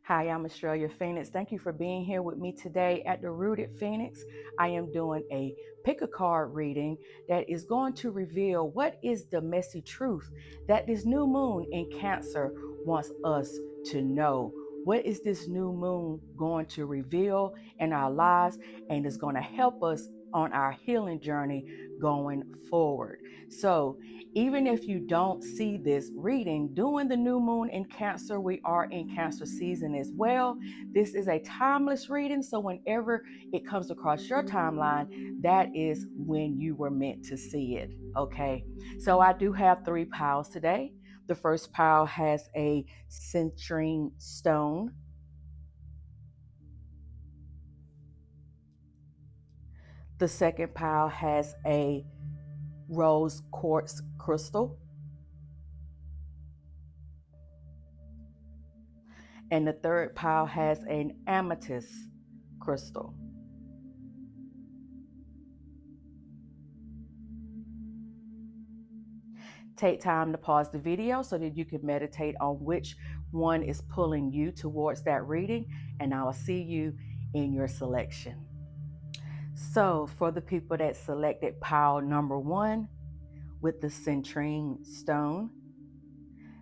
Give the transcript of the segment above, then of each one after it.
Hi, I'm Estrella Phoenix. Thank you for being here with me today at the Rooted Phoenix. I am doing a pick a card reading that is going to reveal what is the messy truth that this new moon in Cancer wants us to know. What is this new moon going to reveal in our lives, and is going to help us on our healing journey going forward? So, even if you don't see this reading, during the new moon in Cancer, we are in Cancer season as well. This is a timeless reading, so whenever it comes across your timeline, that is when you were meant to see it. Okay, so I do have three piles today. The first pile has a citrine stone. The second pile has a rose quartz crystal. And the third pile has an amethyst crystal. Take time to pause the video so that you can meditate on which one is pulling you towards that reading, and I will see you in your selection. So, for the people that selected pile number one with the citrine stone,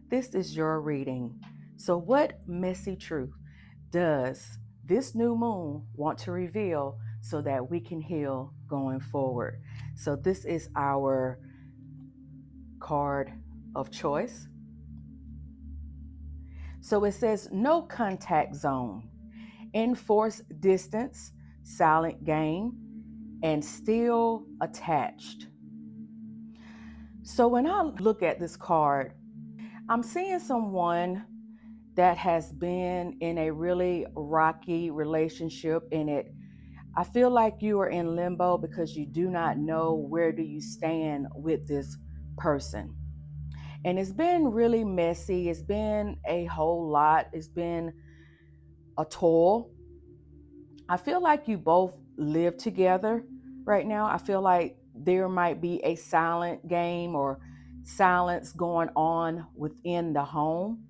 this is your reading. So, what messy truth does this new moon want to reveal so that we can heal going forward? So, this is our card of choice. So it says no contact zone, enforce distance, silent game, and still attached. So when I look at this card, I'm seeing someone that has been in a really rocky relationship, and I feel like you are in limbo because you do not know where do you stand with this person. And it's been really messy. It's been a whole lot. It's been a toil. I feel like you both live together right now. I feel like there might be a silent game or silence going on within the home.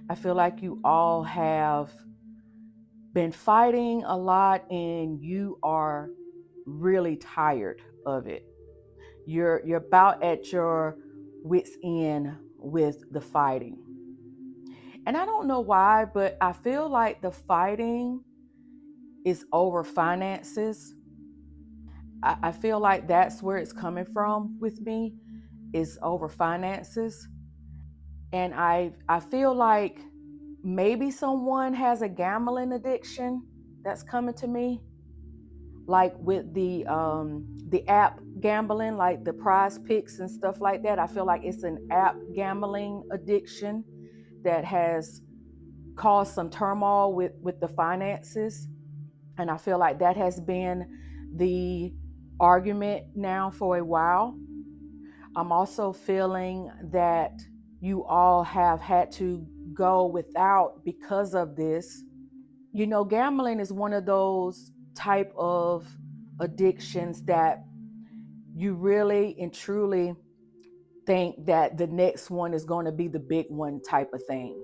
I feel like you all have been fighting a lot and you are really tired of it. You're about at your wits end with the fighting. And I don't know why, but I feel like the fighting is over finances. I feel like that's where it's coming from with me, is over finances. And I feel like maybe someone has a gambling addiction that's coming to me, like with the app gambling, like the prize picks and stuff like that. I feel like it's an app gambling addiction that has caused some turmoil with the finances. And I feel like that has been the argument now for a while. I'm also feeling that you all have had to go without because of this. You know, gambling is one of those type of addictions that you really and truly think that the next one is going to be the big one type of thing.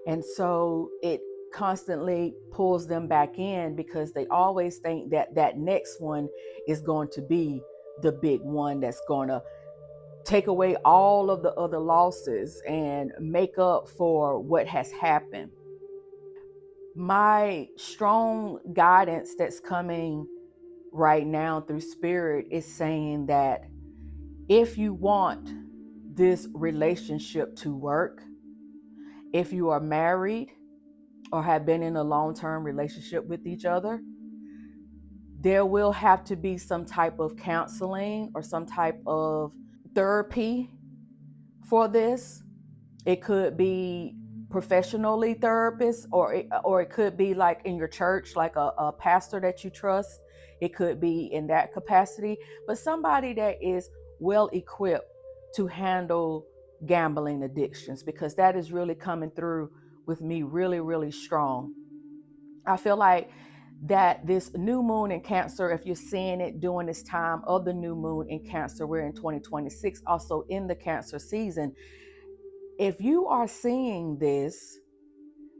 And so it constantly pulls them back in because they always think that that next one is going to be the big one that's going to take away all of the other losses and make up for what has happened. My strong guidance that's coming right now through spirit is saying that if you want this relationship to work, if you are married or have been in a long-term relationship with each other, there will have to be some type of counseling or some type of therapy for this. It could be professionally therapists, or it could be like in your church, like a pastor that you trust. It could be in that capacity, but somebody that is well equipped to handle gambling addictions, because that is really coming through with me really, really strong. I feel like that this new moon in Cancer, if you're seeing it during this time of the new moon in Cancer, we're in 2026, also in the Cancer season. If you are seeing this,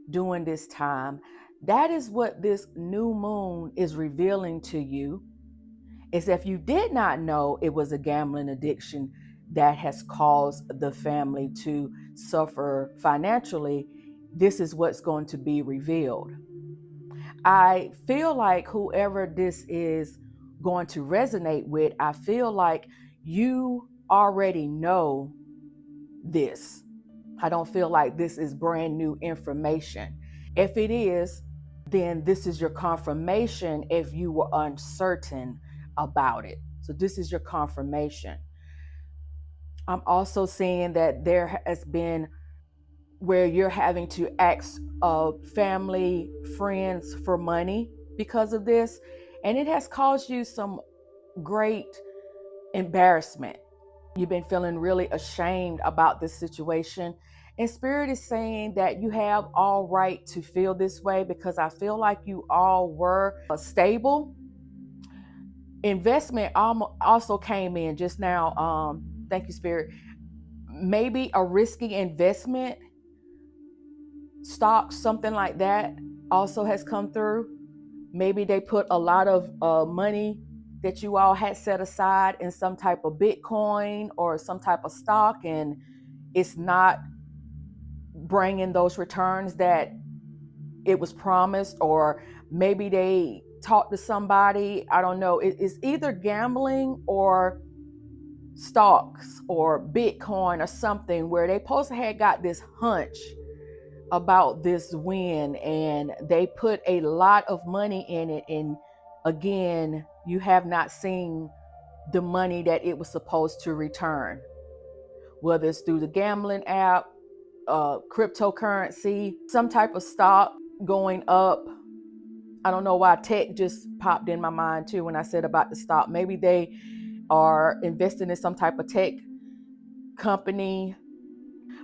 during this time. That is what this new moon is revealing to you. Is if you did not know it was a gambling addiction that has caused the family to suffer financially, this is what's going to be revealed. I feel like whoever this is going to resonate with, I feel like you already know this. I don't feel like this is brand new information. If it is, then this is your confirmation if you were uncertain about it. So this is your confirmation. I'm also seeing that there has been where you're having to ask family, friends for money because of this. And it has caused you some great embarrassment. You've been feeling really ashamed about this situation. And Spirit is saying that you have all right to feel this way because I feel like you all were stable. Investment also came in just now. Thank you, Spirit. Maybe a risky investment, stock, something like that also has come through. Maybe they put a lot of money that you all had set aside in some type of Bitcoin or some type of stock, and it's not bringing those returns that it was promised. Or maybe they talked to somebody, I don't know, it's either gambling or stocks or Bitcoin or something where they supposed to have got this hunch about this win and they put a lot of money in it, and again you have not seen the money that it was supposed to return, whether it's through the gambling app, cryptocurrency, some type of stock going up. I don't know why tech just popped in my mind too when I said about the stock. Maybe they are investing in some type of tech company.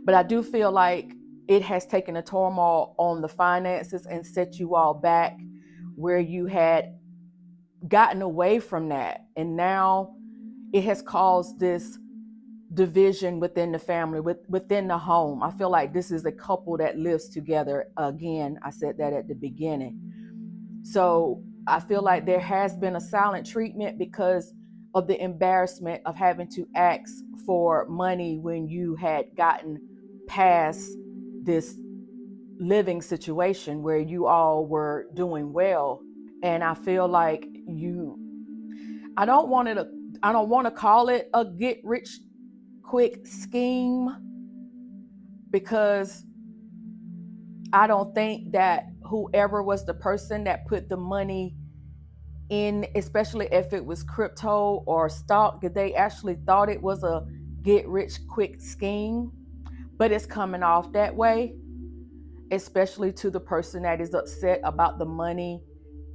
But I do feel like it has taken a turmoil on the finances and set you all back where you had gotten away from that. And now it has caused this division within the family, within the home. I feel like this is a couple that lives together. Again, I said that at the beginning. So I feel like there has been a silent treatment because of the embarrassment of having to ask for money when you had gotten past this living situation where you all were doing well. And I feel like I don't want to call it a get rich quick scheme, because I don't think that whoever was the person that put the money in, especially if it was crypto or stock, that they actually thought it was a get rich quick scheme. But it's coming off that way, especially to the person that is upset about the money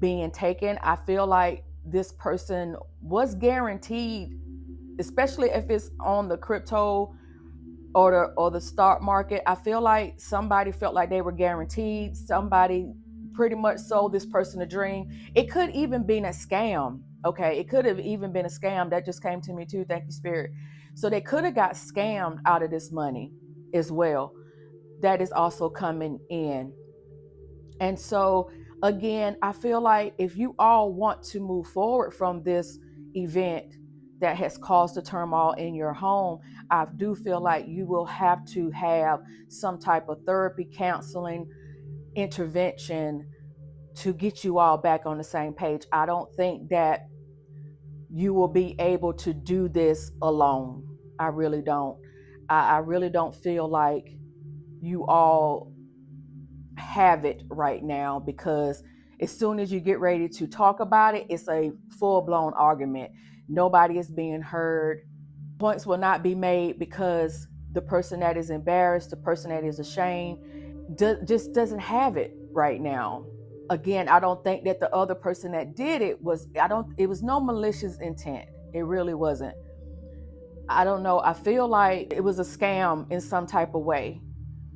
being taken. I feel like this person was guaranteed, especially if it's on the crypto or the stock market. I feel like somebody felt like they were guaranteed. Somebody pretty much sold this person a dream. It could even been a scam. Okay, it could have even been a scam. That just came to me too. Thank you, Spirit. So they could have got scammed out of this money as well. That is also coming in. And so again, I feel like if you all want to move forward from this event that has caused the turmoil in your home, I do feel like you will have to have some type of therapy, counseling, intervention to get you all back on the same page. I don't think that you will be able to do this alone. I really don't. I really don't feel like you all have it right now, because as soon as you get ready to talk about it, it's a full-blown argument. Nobody is being heard. Points will not be made because the person that is embarrassed, the person that is ashamed, just doesn't have it right now. Again, I don't think that the other person that did it was, it was no malicious intent. It really wasn't. I don't know. I feel like it was a scam in some type of way.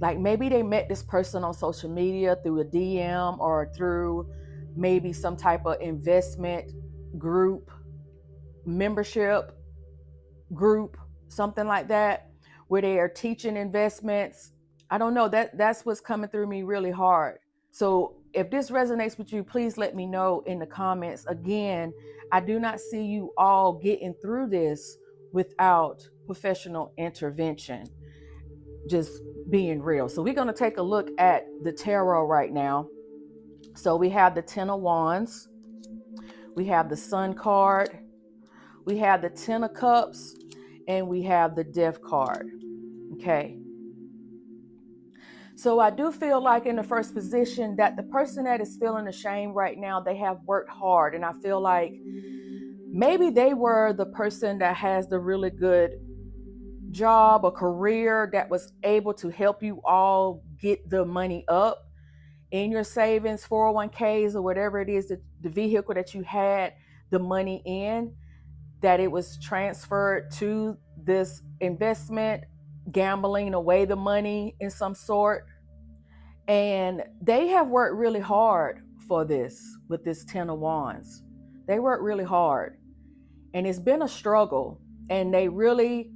Like maybe they met this person on social media through a DM or through maybe some type of investment group, membership group, something like that, where they are teaching investments. I don't know, that's what's coming through me really hard. So if this resonates with you, please let me know in the comments. Again, I do not see you all getting through this without professional intervention. Just being real. So we're going to take a look at the tarot right now. So we have the Ten of Wands, we have the Sun card, we have the Ten of Cups, and we have the Death card. Okay. So I do feel like in the first position that the person that is feeling ashamed right now, they have worked hard. And I feel like maybe they were the person that has the really good job or career that was able to help you all get the money up in your savings, 401ks, or whatever it is, that the vehicle that you had the money in, that it was transferred to this investment, gambling away the money in some sort. And they have worked really hard for this with this Ten of Wands. They worked really hard. And it's been a struggle. And they really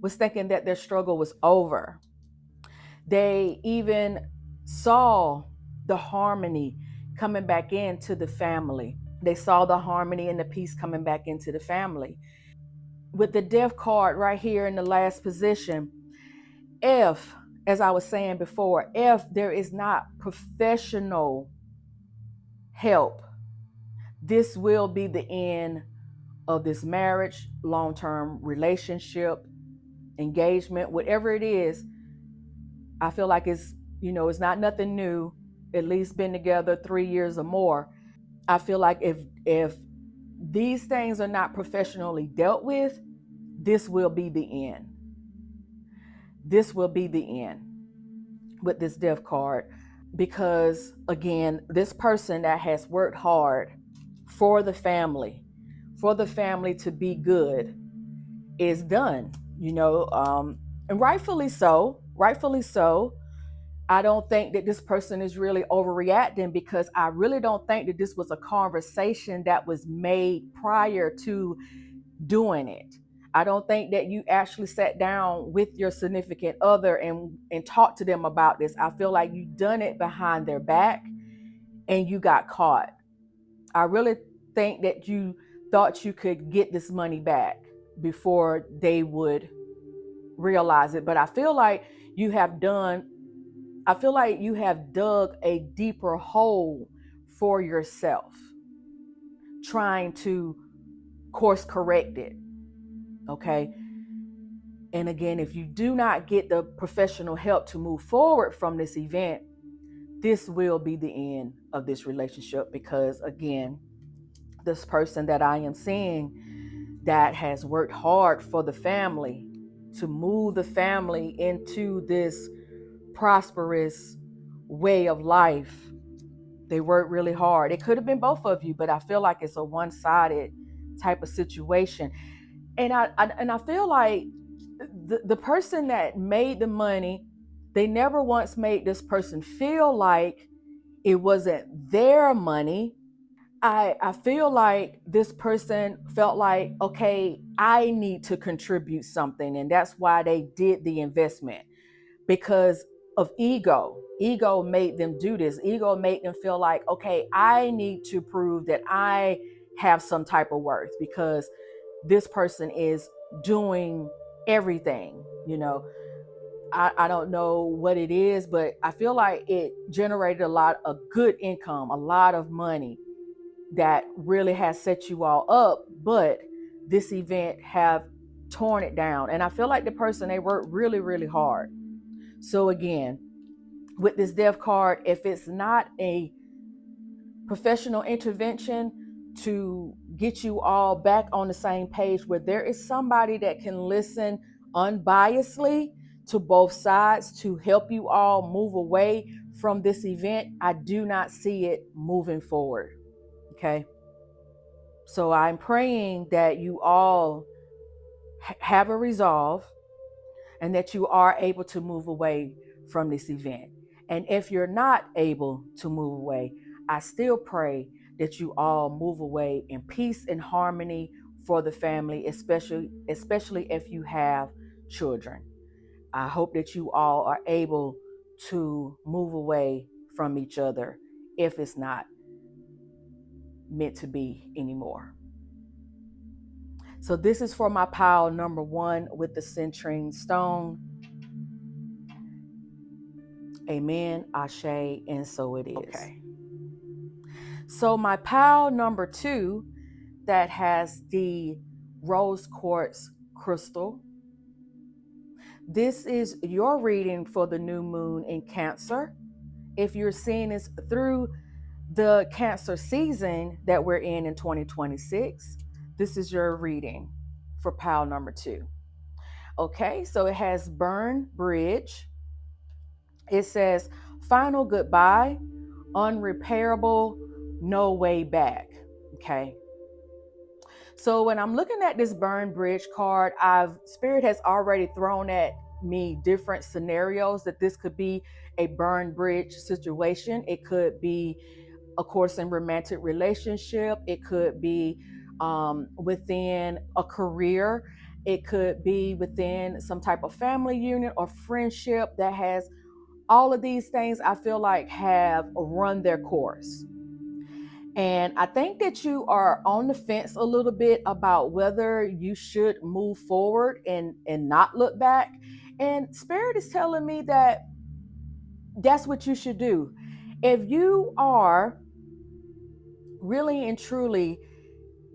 was thinking that their struggle was over. They even saw the harmony coming back into the family. They saw the harmony and the peace coming back into the family. With the Death card right here in the last position, if, as I was saying before, if there is not professional help, this will be the end of this marriage, long-term relationship, engagement, whatever it is. I feel like it's not nothing new, at least been together 3 years or more. I feel like if these things are not professionally dealt with, this will be the end. This will be the end with this Death card. Because again, this person that has worked hard for the family to be good is done, and rightfully so. I don't think that this person is really overreacting, because I really don't think that this was a conversation that was made prior to doing it. I don't think that you actually sat down with your significant other and talked to them about this. I feel like you done it behind their back and you got caught. I really think that you thought you could get this money back before they would realize it. But I feel like you have dug a deeper hole for yourself, trying to course correct it. Okay. And again, if you do not get the professional help to move forward from this event, this will be the end of this relationship. Because again, this person that I am seeing that has worked hard for the family to move the family into this prosperous way of life, they worked really hard. It could have been both of you, but I feel like it's a one-sided type of situation. And I feel like the person that made the money, they never once made this person feel like it wasn't their money. I feel like this person felt like, okay, I need to contribute something. And that's why they did the investment, because of ego. Ego made them do this. Ego made them feel like, okay, I need to prove that I have some type of worth, because this person is doing everything. I don't know what it is, but I feel like it generated a lot of good income, a lot of money that really has set you all up. But this event have torn it down. And I feel like the person, they worked really, really hard. So again, with this Death card, if it's not a professional intervention to get you all back on the same page, where there is somebody that can listen unbiasedly to both sides to help you all move away from this event, I do not see it moving forward. Okay. So I'm praying that you all have a resolve and that you are able to move away from this event. And if you're not able to move away, I still pray that you all move away in peace and harmony for the family, especially if you have children. I hope that you all are able to move away from each other if it's not meant to be anymore. So this is for my pile number 1 with the citrine stone. Amen, ashe, and so it is. Okay. So my pile number 2 that has the rose quartz crystal. This is your reading for the new moon in Cancer. If you're seeing this through the Cancer season that we're in 2026, this is your reading for pile number 2. Okay, so it has burn bridge. It says final goodbye, unrepairable, no way back. Okay. So when I'm looking at this burn bridge card, Spirit has already thrown at me different scenarios that this could be a burn bridge situation. It could be, of course, in romantic relationship. It could be within a career. It could be within some type of family union or friendship that has all of these things I feel like have run their course. And I think that you are on the fence a little bit about whether you should move forward and not look back. And Spirit is telling me that that's what you should do. If you are really and truly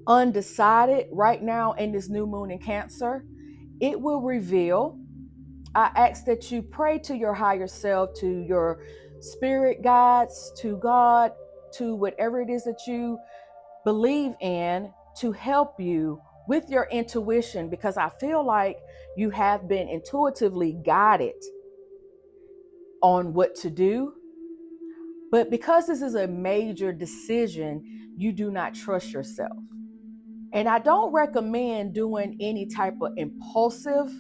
undecided right now in this new moon in Cancer, it will reveal. I ask that you pray to your higher self, to your spirit guides, to God, to whatever it is that you believe in, to help you with your intuition, because I feel like you have been intuitively guided on what to do. But because this is a major decision, you do not trust yourself. And I don't recommend doing any type of impulsive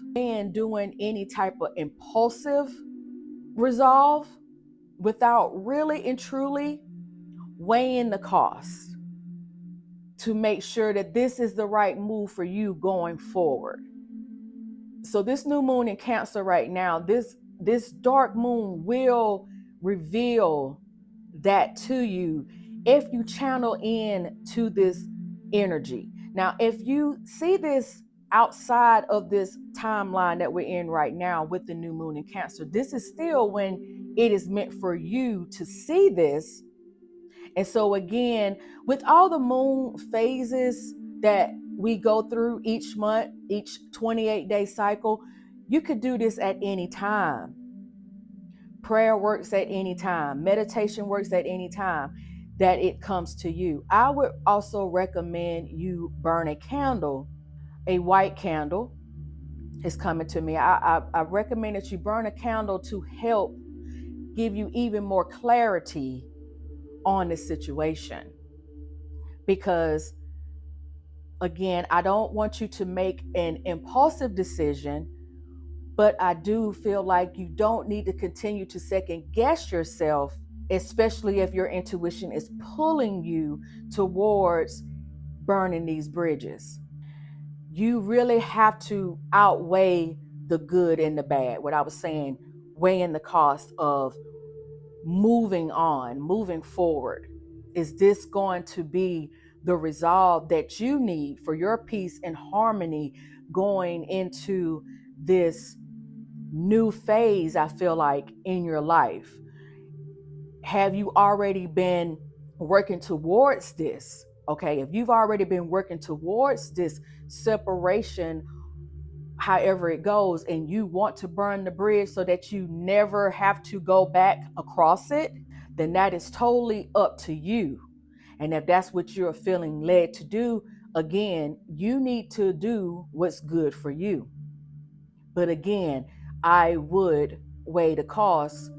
resolve without really and truly weighing the cost to make sure that this is the right move for you going forward. So this new moon in Cancer right now, this dark moon will reveal that to you if you channel in to this energy. Now, if you see this outside of this timeline that we're in right now with the new moon in Cancer, this is still when it is meant for you to see this. And so again, with all the moon phases that we go through each month, each 28-day cycle, you could do this at any time. Prayer works at any time. Meditation works at any time that it comes to you. I would also recommend you burn a candle, a white candle is coming to me. I recommend that you burn a candle to help give you even more clarity on the situation. Because again, I don't want you to make an impulsive decision, but I do feel like you don't need to continue to second guess yourself, especially if your intuition is pulling you towards burning these bridges. You really have to outweigh the good and the bad. What I was saying, weighing the cost of moving on, moving forward. Is this going to be the resolve that you need for your peace and harmony going into this new phase, I feel like, in your life? Have you already been working towards this? Okay, if you've already been working towards this separation, however it goes, and you want to burn the bridge so that you never have to go back across it, then that is totally up to you. And if that's what you're feeling led to do, again, you need to do what's good for you. But again, I would weigh the cost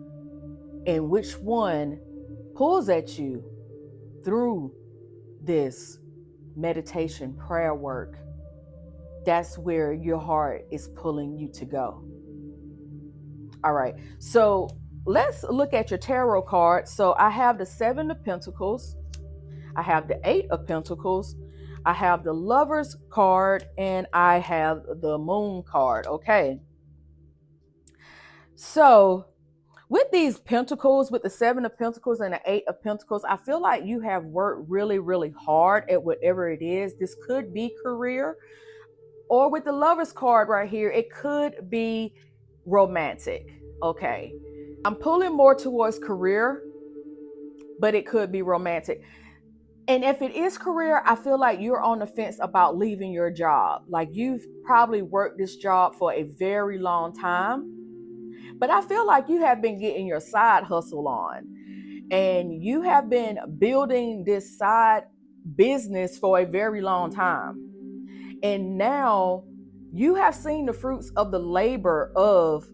and which one pulls at you through this meditation prayer work. That's where your heart is pulling you to go. All right, so let's look at your tarot cards. So I have the 7 of Pentacles, I have the 8 of Pentacles, I have the Lover's card, and I have the Moon card. Okay, so With these pentacles, with the 7 of Pentacles and the 8 of Pentacles, I feel like you have worked really, really hard at whatever it is. This could be career, or with the Lovers card right here, it could be romantic. Okay. I'm pulling more towards career, but it could be romantic. And if it is career, I feel like you're on the fence about leaving your job. Like you've probably worked this job for a very long time, but I feel like you have been getting your side hustle on, and you have been building this side business for a very long time. And now you have seen the fruits of the labor of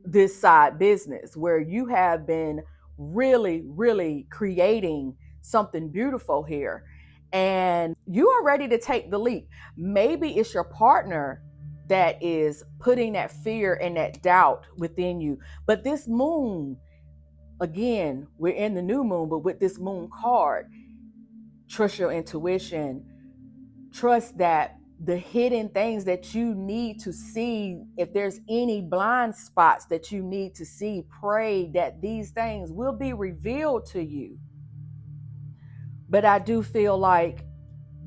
this side business, where you have been really, really creating something beautiful here. And you are ready to take the leap. Maybe it's your partner that is putting that fear and that doubt within you. But this moon, again, we're in the new moon, but with this moon card, trust your intuition. Trust that the hidden things that you need to see, if there's any blind spots that you need to see, pray that these things will be revealed to you. But I do feel like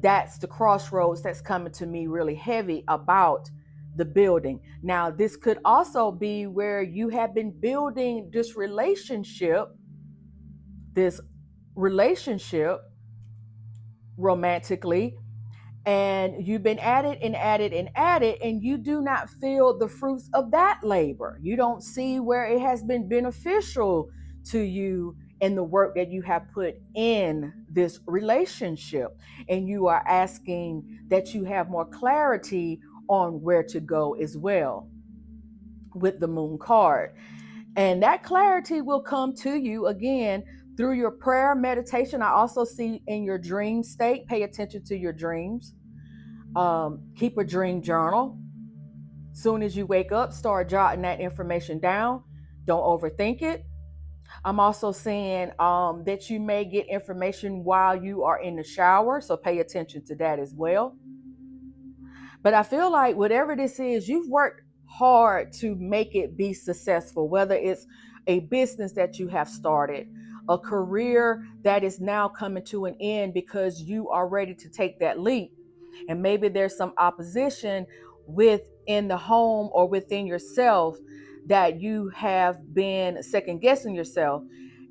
that's the crossroads that's coming to me really heavy about the building. Now, this could also be where you have been building this relationship romantically, and you've been at it and at it and at it, and you do not feel the fruits of that labor. You don't see where it has been beneficial to you in the work that you have put in this relationship. And you are asking that you have more clarity on where to go as well with the moon card. And that clarity will come to you again through your prayer meditation. I also see in your dream state, pay attention to your dreams. Keep a dream journal. Soon as you wake up, start jotting that information down. Don't overthink it. I'm also seeing that you may get information while you are in the shower, so pay attention to that as well. But I feel like whatever this is, you've worked hard to make it be successful, whether it's a business that you have started, a career that is now coming to an end because you are ready to take that leap. And maybe there's some opposition within the home or within yourself that you have been second guessing yourself.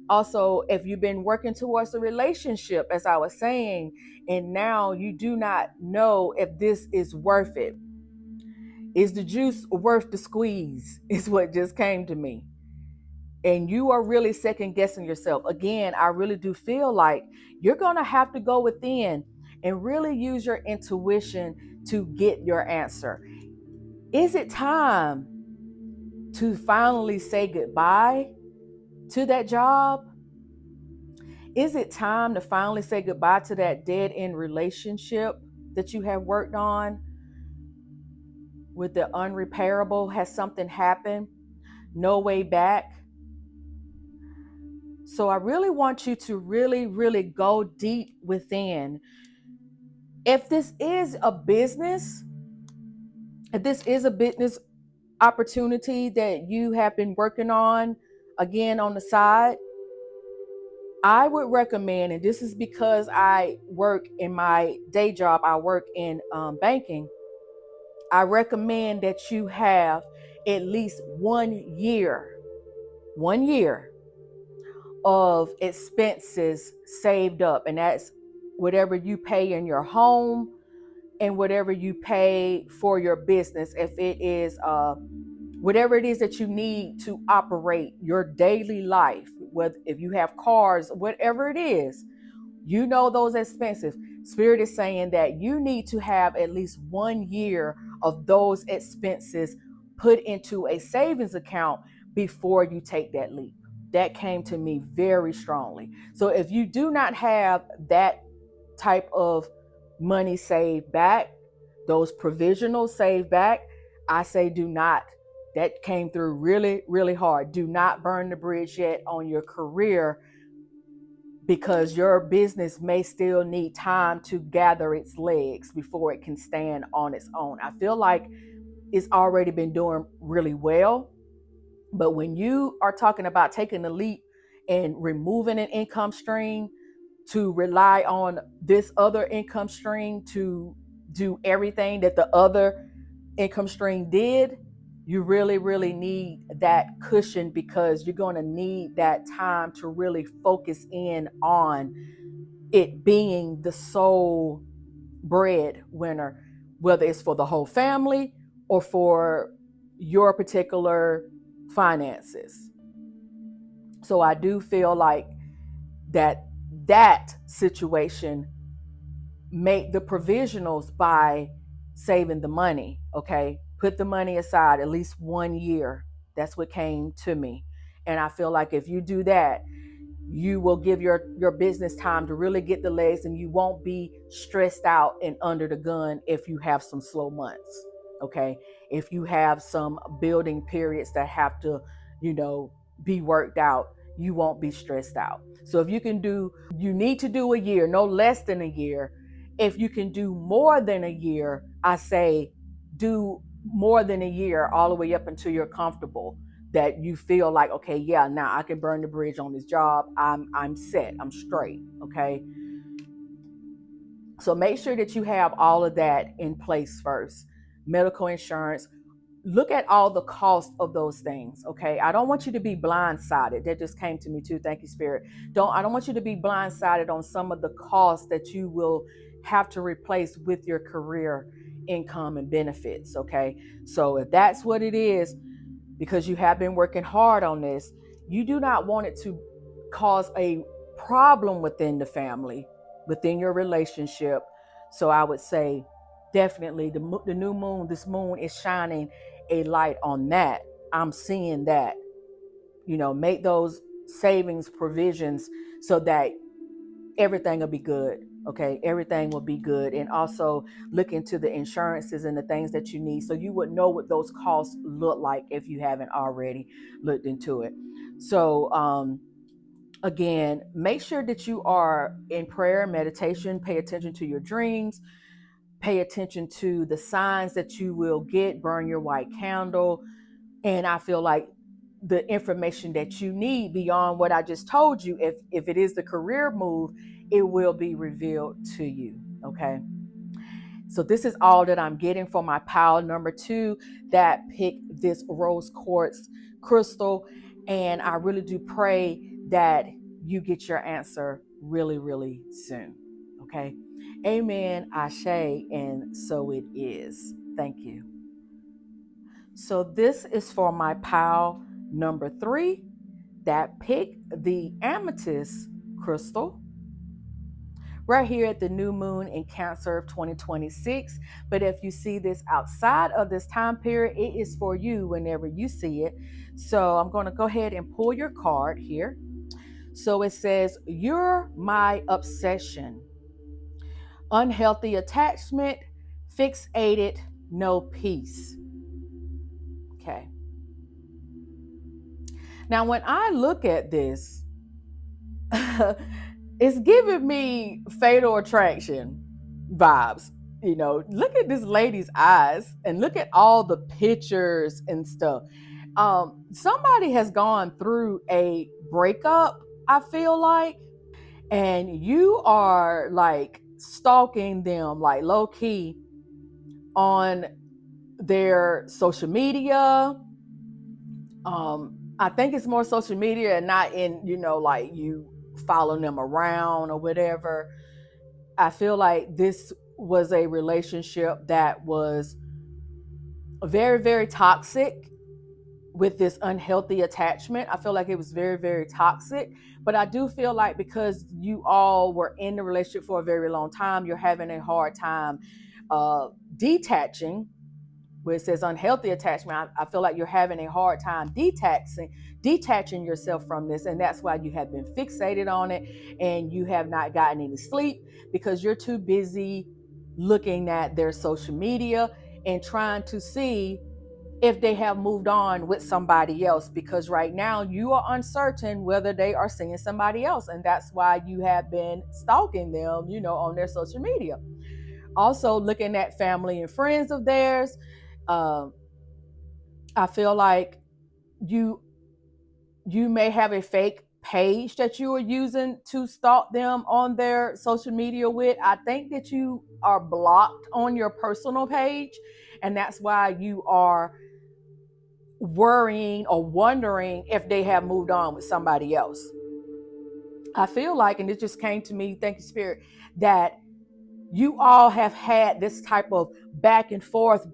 Also, if you've been working towards a relationship, as I was saying, and now you do not know if this is worth it. Is the juice worth the squeeze? Is what just came to me. And you are really second guessing yourself. Again, I really do feel like you're going to have to go within and really use your intuition to get your answer. Is it time to finally say goodbye to that job? Is it time to finally say goodbye to that dead-end relationship that you have worked on with the unrepairable? Has something happened? No way back? So I really want you to really, really go deep within. If this is a business, if this is a business opportunity that you have been working on, again, on the side, I would recommend, and this is because I work in my day job, I work in banking. I recommend that you have at least 1 year of expenses saved up. And that's whatever you pay in your home and whatever you pay for your business. If it is whatever it is that you need to operate your daily life, whether if you have cars, whatever it is, you know those expenses. Spirit is saying that you need to have at least 1 year of those expenses put into a savings account before you take that leap. That came to me very strongly. So if you do not have that type of money saved back, those provisional saved back, I say do not. That came through really, really hard. Do not burn the bridge yet on your career, because your business may still need time to gather its legs before it can stand on its own. I feel like it's already been doing really well, But when you are talking about taking the leap and removing an income stream to rely on this other income stream to do everything that the other income stream did, you really, really need that cushion, because you're going to need that time to really focus in on it being the sole breadwinner, whether it's for the whole family or for your particular finances. So I do feel like that situation, make the provisionals by saving the money. Okay, put the money aside at least 1 year. That's what came to me. And I feel like if you do that, you will give your business time to really get the legs, and you won't be stressed out and under the gun if you have some slow months. Okay, if you have some building periods that have to, you know, be worked out, you won't be stressed out. So if you need to do a year, no less than a year. If you can do more than a year, I say do more than a year, all the way up until you're comfortable, that you feel like, okay, yeah, now I can burn the bridge on this job. I'm set. I'm straight. Okay. So make sure that you have all of that in place first. Medical insurance. Look at all the cost of those things. Okay. I don't want you to be blindsided. That just came to me too. Thank you, Spirit. I don't want you to be blindsided on some of the costs that you will have to replace with your career income and benefits. Okay. So if that's what it is, because you have been working hard on this, you do not want it to cause a problem within the family, within your relationship. So I would say definitely the new moon, this moon is shining a light on that. I'm seeing that, make those savings provisions so that everything will be good. Okay, everything will be good. And also look into the insurances and the things that you need, so you would know what those costs look like if you haven't already looked into it. So again, make sure that you are in prayer, meditation, pay attention to your dreams, pay attention to the signs that you will get, burn your white candle. And I feel like the information that you need beyond what I just told you, if it is the career move, it will be revealed to you. Okay. So this is all that I'm getting for my pile number 2 that picked this rose quartz crystal. And I really do pray that you get your answer really, really soon. Okay. Amen. Ashe. And so it is. Thank you. So this is for my pile number 3 that picked the amethyst crystal right here at the new moon in Cancer of 2026. But if you see this outside of this time period, it is for you whenever you see it. So I'm going to go ahead and pull your card here. So it says, "You're my obsession. Unhealthy attachment, fixated, no peace." Okay. Now, when I look at this, it's giving me Fatal Attraction vibes. Look at this lady's eyes and look at all the pictures and stuff. Somebody has gone through a breakup, I feel like, and you are like stalking them, like low key, on their social media. I think it's more social media and not in, like you following them around or whatever. I feel like this was a relationship that was very, very toxic, with this unhealthy attachment. I feel like it was very, very toxic. But I do feel like because you all were in the relationship for a very long time, you're having a hard time detaching. Where it says unhealthy attachment, I feel like you're having a hard time detaching yourself from this. And that's why you have been fixated on it and you have not gotten any sleep, because you're too busy looking at their social media and trying to see if they have moved on with somebody else, because right now you are uncertain whether they are seeing somebody else. And that's why you have been stalking them, on their social media. Also looking at family and friends of theirs. I feel like you You may have a fake page that you are using to stalk them on their social media with. I think that you are blocked on your personal page, and that's why you are worrying or wondering if they have moved on with somebody else. I feel like, and it just came to me, thank you, Spirit, that you all have had this type of back and forth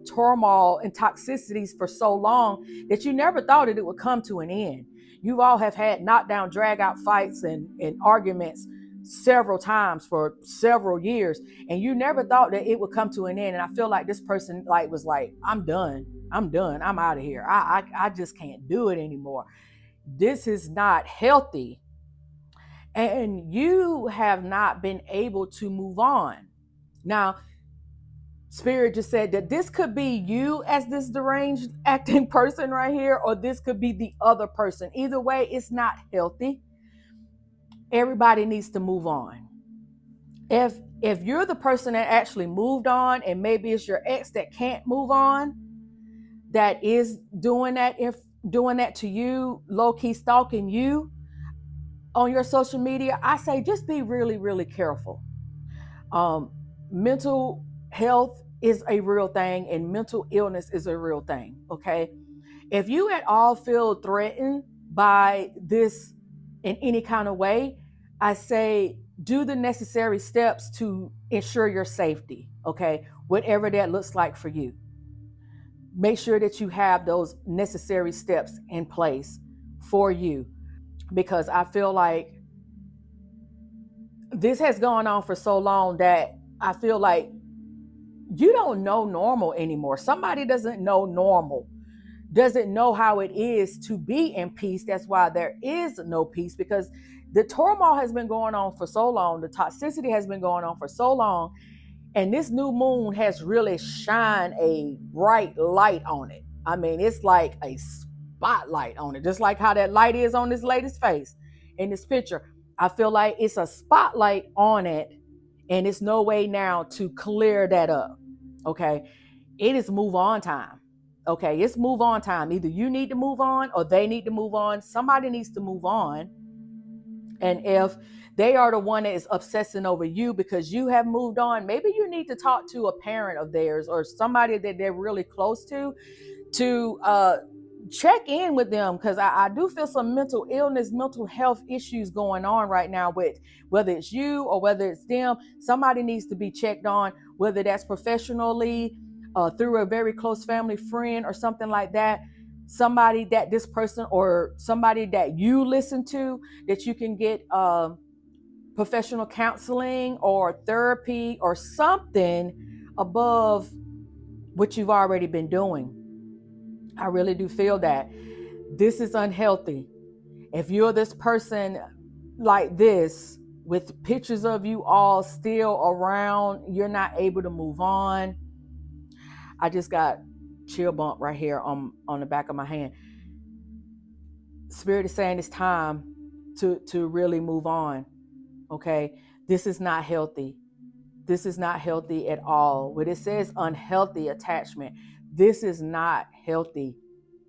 turmoil and toxicities for so long that you never thought that it would come to an end. You all have had knockdown, drag out fights and arguments several times for several years, and you never thought that it would come to an end. And I feel like this person was like, I'm done. I'm out of here. I just can't do it anymore. This is not healthy. And you have not been able to move on. Now, Spirit just said that this could be you as this deranged acting person right here, or this could be the other person. Either way, it's not healthy. Everybody needs to move on. If you're the person that actually moved on, and maybe it's your ex that can't move on, that is doing that to you, low-key stalking you on your social media, I say just be really, really careful. Mental health is a real thing, and mental illness is a real thing. Okay. If you at all feel threatened by this in any kind of way, I say do the necessary steps to ensure your safety. Okay. Whatever that looks like for you, make sure that you have those necessary steps in place for you, because I feel like this has gone on for so long that I feel like you don't know normal anymore. Somebody doesn't know normal, doesn't know how it is to be in peace. That's why there is no peace, because the turmoil has been going on for so long. The toxicity has been going on for so long. And this new moon has really shined a bright light on it. I mean, it's like a spotlight on it, just like how that light is on this lady's face in this picture. I feel like it's a spotlight on it, and it's no way now to clear that up. Okay. It is move on time. Okay. It's move on time. Either you need to move on or they need to move on. Somebody needs to move on. And if they are the one that is obsessing over you because you have moved on, maybe you need to talk to a parent of theirs or somebody that they're really close to check in with them, because I do feel some mental illness, mental health issues going on right now with whether it's you or whether it's them. Somebody needs to be checked on, whether that's professionally, through a very close family friend or something like that. Somebody that this person or somebody that you listen to, that you can get professional counseling or therapy or something above what you've already been doing. I really do feel that this is unhealthy. If you're this person like this, with pictures of you all still around, you're not able to move on. I just got chill bump right here on the back of my hand. Spirit is saying it's time to really move on. Okay. This is not healthy. This is not healthy at all. When it says unhealthy attachment, this is not healthy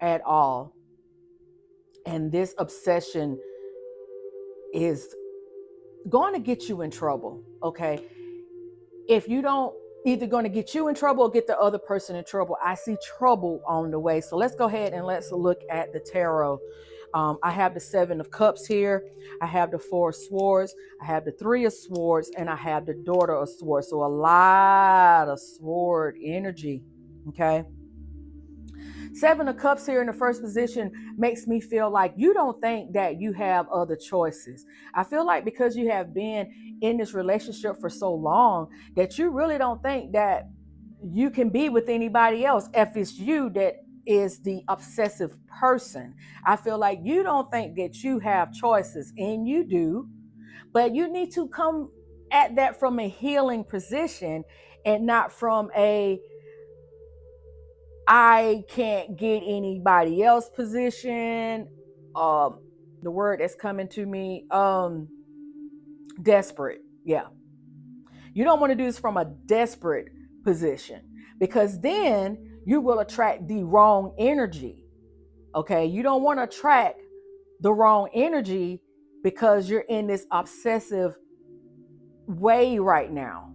at all. And this obsession is going to get you in trouble. Okay. If you don't, either going to get you in trouble or get the other person in trouble. I see trouble on the way. So let's go ahead and let's look at the tarot. I have the 7 of Cups here. I have the 4 of Swords. I have the 3 of Swords, and I have the Daughter of Swords. So a lot of sword energy. Okay. 7 of Cups here in the first position makes me feel like you don't think that you have other choices. I feel like because you have been in this relationship for so long that you really don't think that you can be with anybody else if it's you that is the obsessive person. I feel like you don't think that you have choices, and you do, but you need to come at that from a healing position and not from a I can't get anybody else position. The word that's coming to me, desperate. Yeah. You don't want to do this from a desperate position, because then you will attract the wrong energy. Okay, you don't want to attract the wrong energy because you're in this obsessive way right now.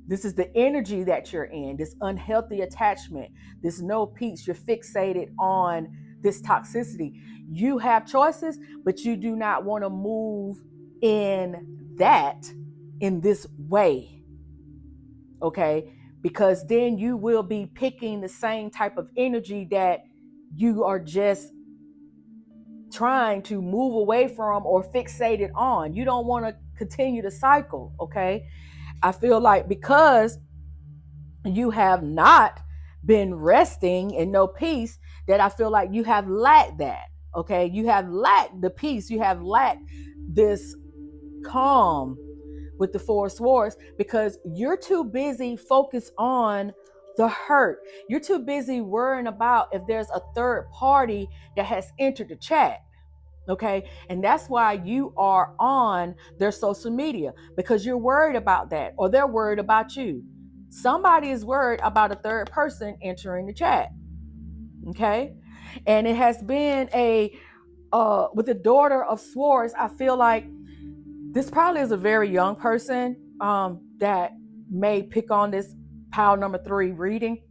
This is the energy that you're in, this unhealthy attachment, this no peace. You're fixated on this toxicity. You have choices, but you do not want to move in that in this way. Okay? Because then you will be picking the same type of energy that you are just trying to move away from or fixated on. You don't want to continue the cycle. Okay? I feel like because you have not been resting in no peace, that I feel like you have lacked that. Okay, you have lacked the peace, you have lacked this calm with the Four of Swords because you're too busy focused on the hurt. You're too busy worrying about if there's a third party that has entered the chat. Okay. And that's why you are on their social media, because you're worried about that, or they're worried about you. Somebody is worried about a third person entering the chat. Okay. And it has been with the daughter of Swords, I feel like this probably is a very young person that may pick on this pile number 3 reading.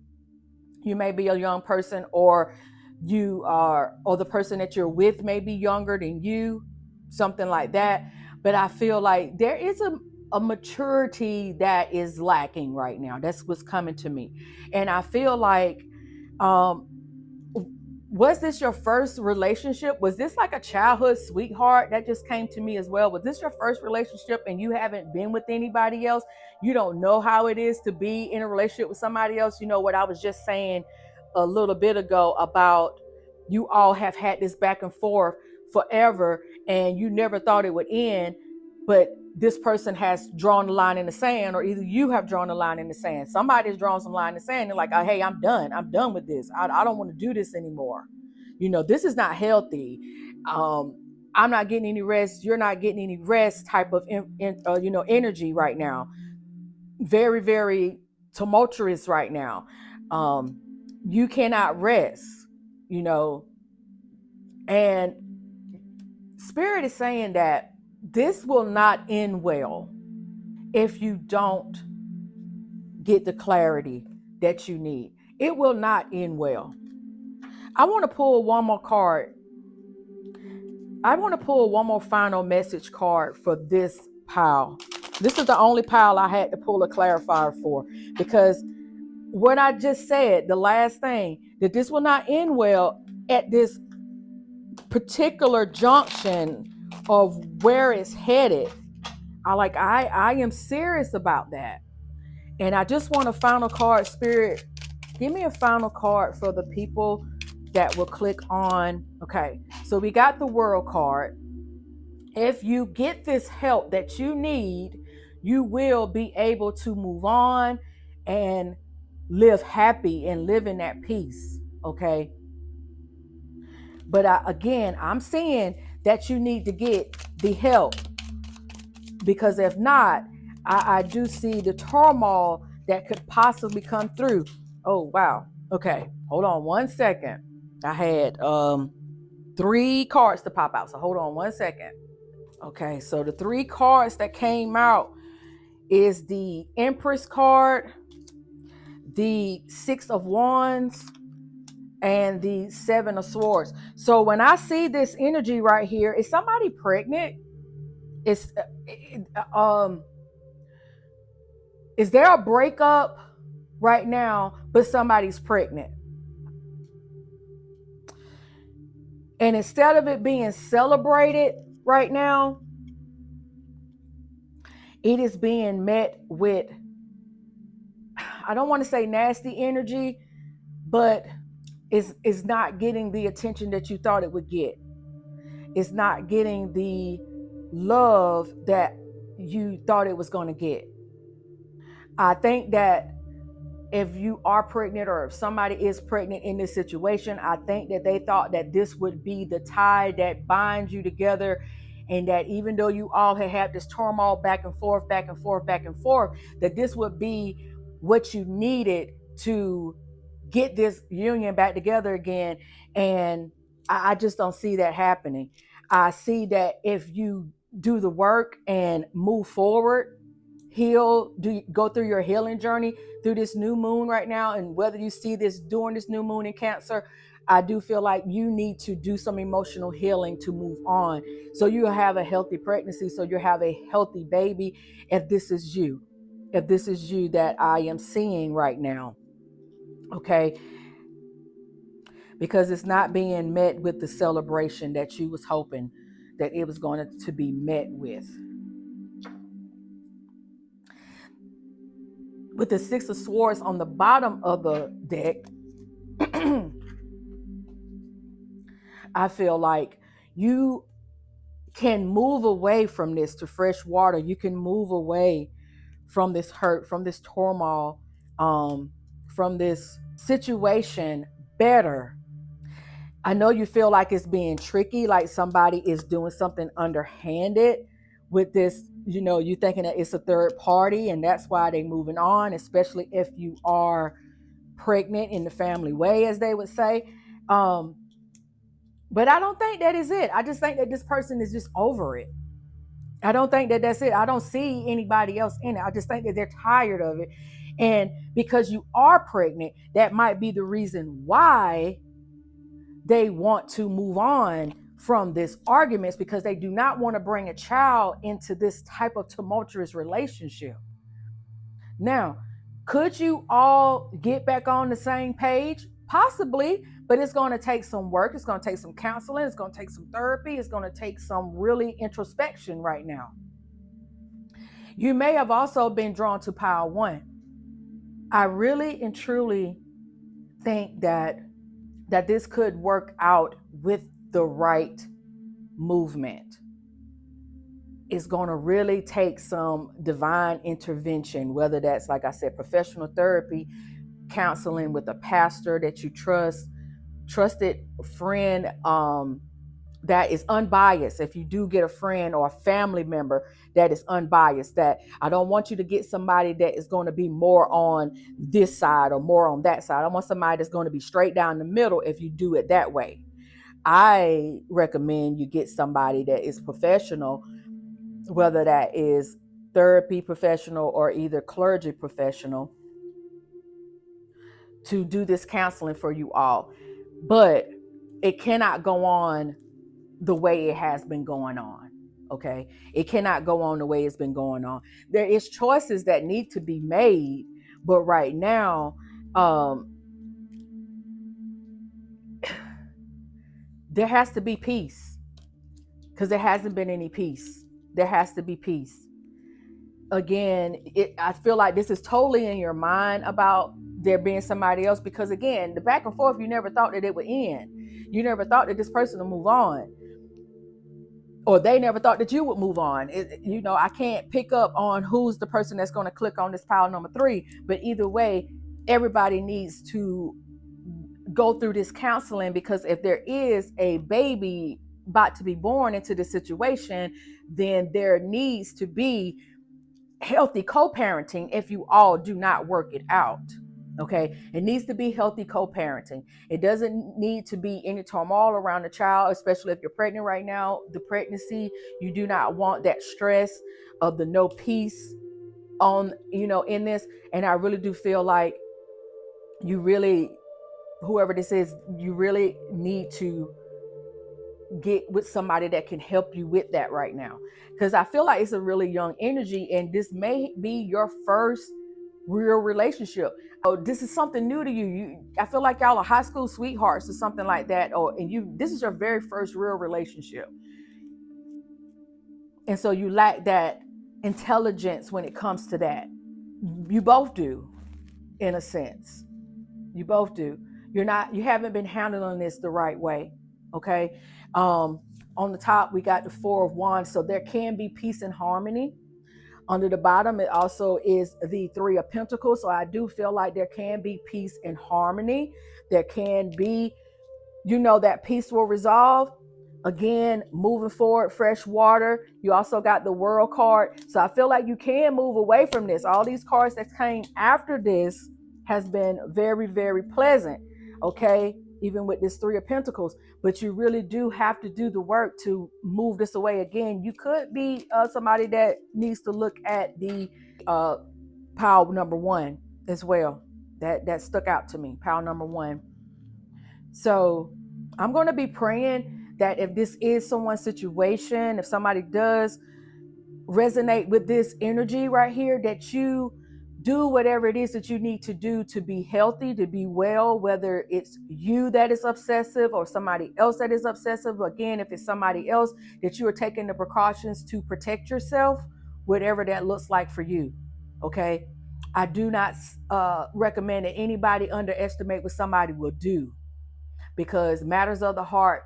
You may be a young person, or the person that you're with may be younger than you, something like that. But I feel like there is a maturity that is lacking right now. That's what's coming to me. And I feel like, um, was this your first relationship? Was this like a childhood sweetheart? That just came to me as well. Was this your first relationship and you haven't been with anybody else? You don't know how it is to be in a relationship with somebody else. You know what I was just saying a little bit ago about you all have had this back and forth forever and you never thought it would end, but this person has drawn the line in the sand, or either you have drawn the line in the sand. Somebody's drawn some line in the sand. They're like, oh, hey, I'm done with this. I don't want to do this anymore. This is not healthy. I'm not getting any rest. You're not getting any rest type of energy right now. Very, very tumultuous right now. You cannot rest, and Spirit is saying that this will not end well if you don't get the clarity that you need. It will not end well. I want to pull one more card. I want to pull one more final message card for this pile. This is the only pile I had to pull a clarifier for, because what I just said, the last thing, that this will not end well at this particular junction of where it's headed. I am serious about that. And I just want a final card. Spirit, give me a final card for the people that will click on. Okay, so we got the World card. If you get this help that you need, you will be able to move on and live happy and live in that peace. Okay. But I'm saying that you need to get the help, because if not, I do see the turmoil that could possibly come through. Oh, wow. Okay. Hold on one second. I had 3 cards to pop out. So hold on one second. Okay. So the 3 cards that came out is the Empress card, the 6 of Wands, and the 7 of Swords. So when I see this energy right here, is somebody pregnant? Is there a breakup right now, but somebody's pregnant? And instead of it being celebrated right now, it is being met with, I don't want to say nasty energy, but it's not getting the attention that you thought it would get. It's not getting the love that you thought it was going to get. I think that if you are pregnant, or if somebody is pregnant in this situation, I think that they thought that this would be the tie that binds you together, and that even though you all had this turmoil back and forth, that this would be what you needed to get this union back together again. And I just don't see that happening. I see that if you do the work and move forward, go through your healing journey through this new moon right now, and whether you see this during this new moon in Cancer, I do feel like you need to do some emotional healing to move on, so you have a healthy pregnancy, so you have a healthy baby. If this is you, that I am seeing right now, okay, because it's not being met with the celebration that you was hoping that it was going to be met with. With the Six of Swords on the bottom of the deck, I feel like you can move away from this to fresh water. You can move away from this hurt, from this turmoil, from this situation better. I know you feel like it's being tricky, like somebody is doing something underhanded with this, you thinking that it's a third party and that's why they moving on, especially if you are pregnant in the family way, as they would say. But I don't think that is it. I just think that this person is just over it. I don't think that that's it. I don't see anybody else in it. I just think that they're tired of it. And because you are pregnant, that might be the reason why they want to move on from this arguments, because they do not want to bring a child into this type of tumultuous relationship. Now, could you all get back on the same page? Possibly, but it's going to take some work. It's going to take some counseling. It's going to take some therapy. It's going to take some really introspection right now. You may have also been drawn to pile one. I really and truly think that this could work out with the right movement. It's going to really take some divine intervention, whether that's, like I said, professional therapy, counseling with a pastor that you trusted friend that is unbiased. If you do get a friend or a family member that is unbiased, that I don't want you to get somebody that is going to be more on this side or more on that side. I want somebody that's going to be straight down the middle if you do it that way. I recommend you get somebody that is professional, whether that is therapy professional or either clergy professional, to do this counseling for you all. But it cannot go on the way it has been going on. Okay. It cannot go on the way it's been going on. There is choices that need to be made, but right now, there has to be peace, because there hasn't been any peace. There has to be peace. Again, I feel like this is totally in your mind about there being somebody else, because again, the back and forth, you never thought that it would end. You never thought that this person would move on, or they never thought that you would move on. I can't pick up on who's the person that's going to click on this pile number 3, but either way, everybody needs to go through this counseling, because if there is a baby about to be born into this situation, then there needs to be healthy co-parenting if you all do not work it out. Okay, it needs to be healthy co-parenting. It doesn't need to be any turmoil around the child, especially if you're pregnant right now. The pregnancy, you do not want that stress of the no peace on, in this. And I really do feel like whoever this is, you really need to get with somebody that can help you with that right now, because I feel like it's a really young energy, and this may be your first real relationship. Oh, this is something new to you. I feel like y'all are high school sweethearts or something like that, this is your very first real relationship, and so you lack that intelligence when it comes to that. You both do, in a sense. You both do. You haven't been handling this the right way. Okay. On the top, we got the 4 of Wands. So there can be peace and harmony. Under the bottom, it also is the 3 of Pentacles. So I do feel like there can be peace and harmony. There can be, that peace will resolve. Again, moving forward, fresh water. You also got the World card. So I feel like you can move away from this. All these cards that came after this has been very, very pleasant. Okay. even with this Three of Pentacles, but you really do have to do the work to move this away. Again, you could be somebody that needs to look at the pile number one as well. That stuck out to me, pile number one. So I'm going to be praying that if this is someone's situation, if somebody does resonate with this energy right here, that you do whatever it is that you need to do to be healthy, to be well, whether it's you that is obsessive or somebody else that is obsessive. Again, if it's somebody else, that you are taking the precautions to protect yourself, whatever that looks like for you. Okay. I do not recommend that anybody underestimate what somebody will do, because matters of the heart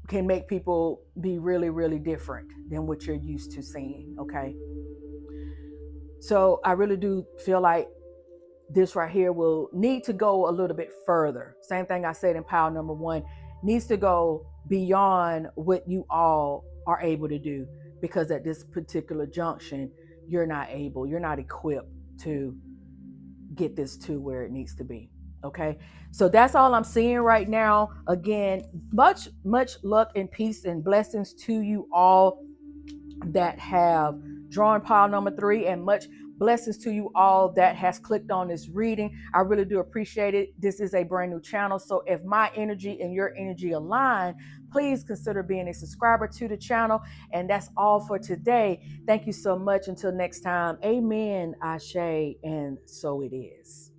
can make people be really, really different than what you're used to seeing. Okay. So I really do feel like this right here will need to go a little bit further. Same thing I said in pile number one, needs to go beyond what you all are able to do, because at this particular junction, you're not equipped to get this to where it needs to be. Okay. So that's all I'm seeing right now. Again, much luck and peace and blessings to you all that have drawn pile number three, and much blessings to you all that has clicked on this reading. I really do appreciate it. This is a brand new channel, so if my energy and your energy align, please consider being a subscriber to the channel. And that's all for today. Thank you so much. Until next time, amen, ashe, and so it is.